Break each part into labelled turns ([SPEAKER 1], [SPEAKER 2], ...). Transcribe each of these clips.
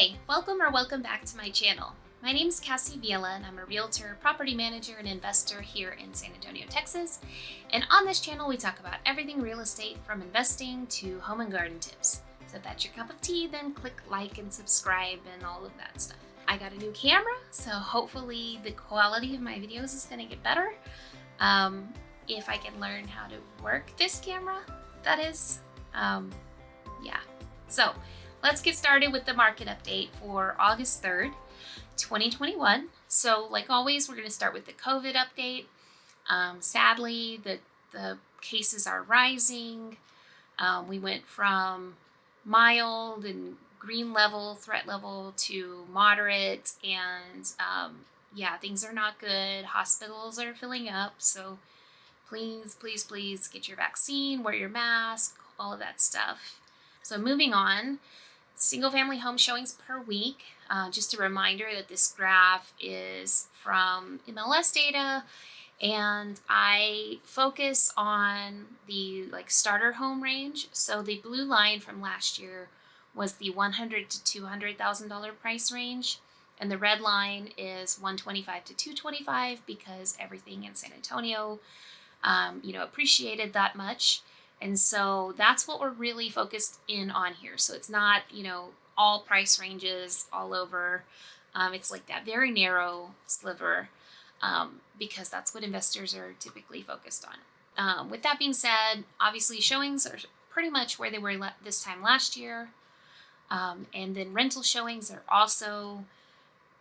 [SPEAKER 1] Hi, welcome back to my channel. My name is Cassie Villela and I'm a realtor, property manager, and investor here in San Antonio, Texas. And on this channel, we talk about everything real estate from investing to home and garden tips. So if that's your cup of tea, then click like and subscribe and all of that stuff. I got a new camera, so hopefully the quality of my videos is going to get better. If I can learn how to work this camera, that is. Yeah. So let's get started with the market update for August 3rd, 2021. So like always, we're going to start with the COVID update. Sadly, the cases are rising. We went from mild and green level, threat level, to moderate, and yeah, things are not good. Hospitals are filling up, so please get your vaccine, wear your mask, all of that stuff. So moving on, single family home showings per week. Just a reminder that this graph is from MLS data, and I focus on the starter home range. So the blue line from last year was the $100,000 to $200,000 price range, and the red line is $125,000 to $225,000 because everything in San Antonio, appreciated that much. And so that's what we're really focused in on here. So it's not, all price ranges all over. It's like that very narrow sliver because that's what investors are typically focused on. With that being said, obviously showings are pretty much where they were this time last year. And then rental showings are also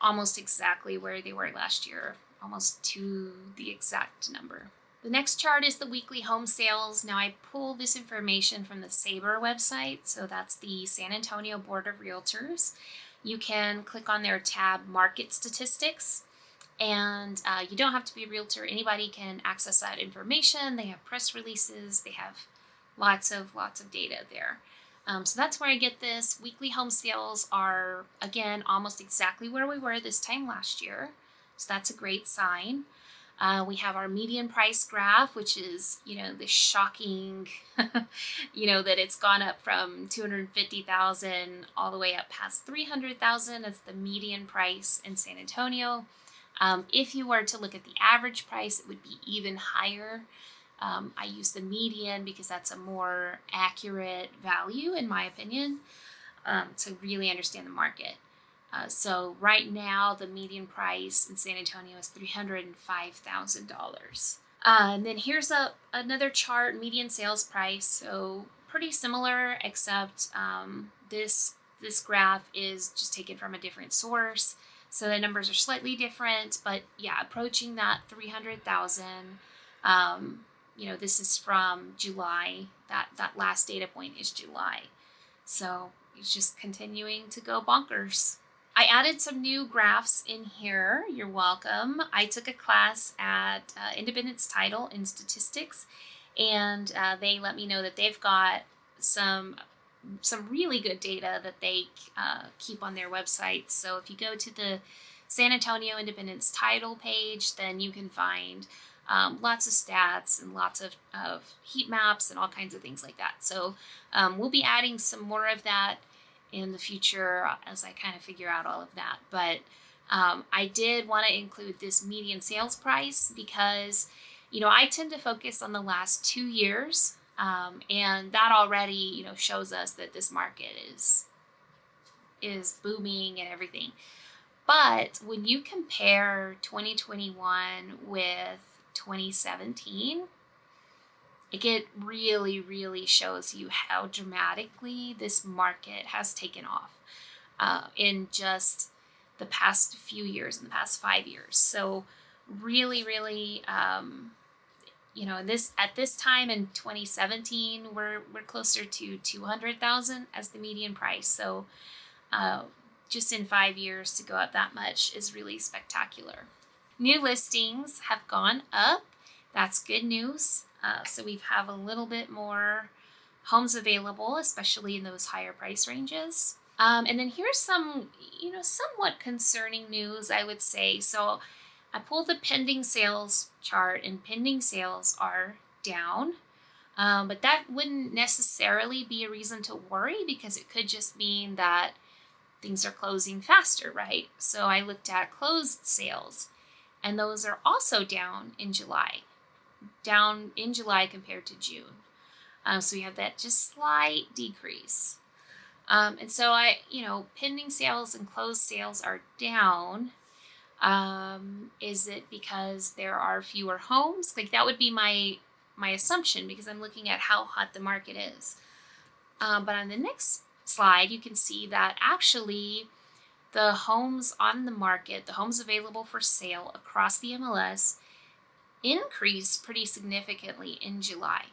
[SPEAKER 1] almost exactly where they were last year, almost to the exact number. The next chart is the weekly home sales. Now I pulled this information from the SABRE website, so that's the San Antonio Board of Realtors. You can click on their tab Market Statistics, and you don't have to be a realtor. Anybody can access that information. They have press releases. They have lots of data there. So that's where I get this. Weekly home sales are, again, almost exactly where we were this time last year. So that's a great sign. We have our median price graph, which is, the shocking, that it's gone up from 250,000 all the way up past 300,000. That's the median price in San Antonio. If you were to look at the average price, it would be even higher. I use the median because that's a more accurate value, in my opinion, to really understand the market. So right now, the median price in San Antonio is $305,000. And then here's another chart, median sales price. So pretty similar, except this graph is just taken from a different source. So the numbers are slightly different, but yeah, approaching that 300,000. This is from July. That last data point is July. So it's just continuing to go bonkers. I added some new graphs in here. You're welcome. I took a class at Independence Title in statistics, and they let me know that they've got some really good data that they keep on their website. So if you go to the San Antonio Independence Title page, then you can find lots of stats and lots of heat maps and all kinds of things like that. So we'll be adding some more of that in the future as I kind of figure out all of that. But I did want to include this median sales price because, I tend to focus on the last 2 years. And that already, shows us that this market is booming and everything. But when you compare 2021 with 2017, it really shows you how dramatically this market has taken off in just the past few years, in the past 5 years. So really, at this time in 2017, we're closer to 200,000 as the median price. So just in 5 years to go up that much is really spectacular. New listings have gone up. That's good news. So we have a little bit more homes available, especially in those higher price ranges. And then here's some, somewhat concerning news, I would say. So I pulled the pending sales chart, and pending sales are down. But that wouldn't necessarily be a reason to worry, because it could just mean that things are closing faster, right? So I looked at closed sales, and those are also down in July compared to June. So we have that just slight decrease. And so pending sales and closed sales are down. Is it because there are fewer homes? Like that would be my assumption, because I'm looking at how hot the market is. But on the next slide, you can see that actually the homes on the market, the homes available for sale across the MLS, increased pretty significantly in July.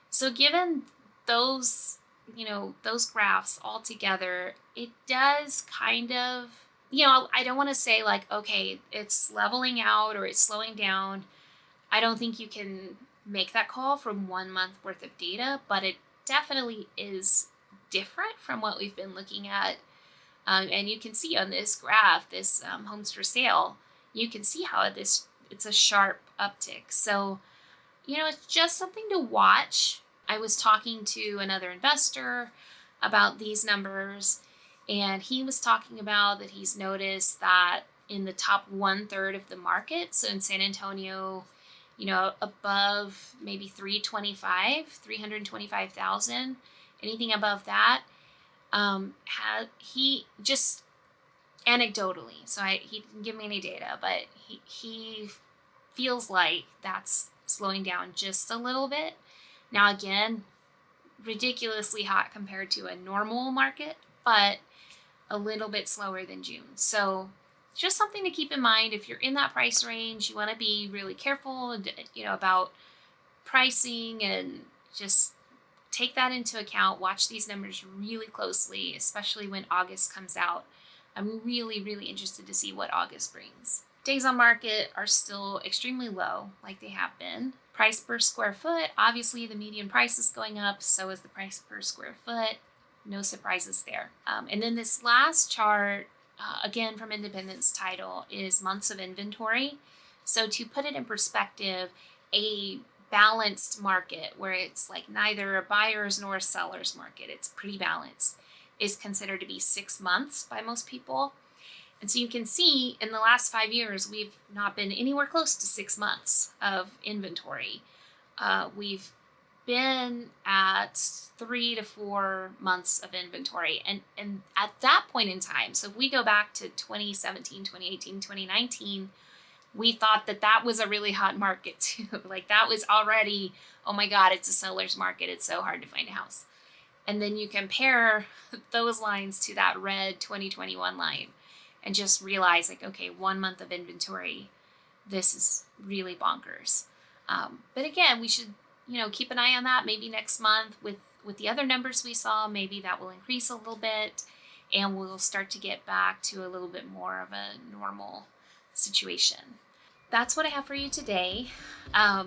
[SPEAKER 1] So given those graphs all together, it does kind of, I don't want to say like, okay, it's leveling out or it's slowing down. I don't think you can make that call from 1 month worth of data, but it definitely is different from what we've been looking at. And you can see on this graph, this homes for sale, you can see how it's a sharp uptick. So, it's just something to watch. I was talking to another investor about these numbers, and he was talking about that he's noticed that in the top 1/3 of the market, so in San Antonio, above maybe 325,000, anything above that, he just anecdotally, so he didn't give me any data, but he feels like that's slowing down just a little bit. Now again, ridiculously hot compared to a normal market, but a little bit slower than June. So just something to keep in mind. If you're in that price range, you want to be really careful, about pricing, and just take that into account. Watch these numbers really closely, especially when August comes out. I'm really, really interested to see what August brings. Days on market are still extremely low, like they have been. Price per square foot, obviously the median price is going up, so is the price per square foot. No surprises there. And then this last chart, again from Independence Title, is months of inventory. So to put it in perspective, a balanced market where it's like neither a buyer's nor a seller's market, it's pretty balanced, is considered to be 6 months by most people. And so you can see in the last 5 years, we've not been anywhere close to 6 months of inventory. We've been at 3 to 4 months of inventory. And at that point in time, so if we go back to 2017, 2018, 2019, we thought that was a really hot market too. Like that was already, oh my God, it's a seller's market. It's so hard to find a house. And then you compare those lines to that red 2021 line and just realize like, okay, 1 month of inventory, this is really bonkers. But again, we should, keep an eye on that. Maybe next month with the other numbers we saw, maybe that will increase a little bit and we'll start to get back to a little bit more of a normal situation. That's what I have for you today. A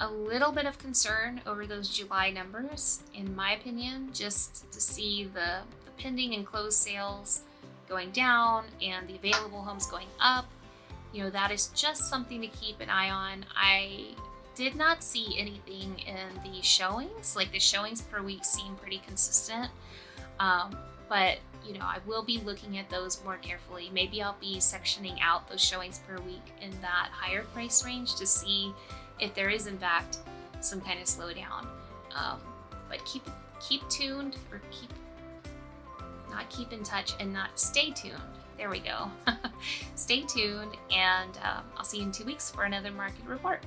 [SPEAKER 1] little bit of concern over those July numbers, in my opinion, just to see the pending and closed sales going down and the available homes going up. That is just something to keep an eye on. I did not see anything in the showings. Like the showings per week seem pretty consistent. But I will be looking at those more carefully. Maybe I'll be sectioning out those showings per week in that higher price range to see if there is in fact some kind of slowdown. But keep tuned, or keep in touch and not stay tuned. There we go. Stay tuned, and I'll see you in 2 weeks for another market report.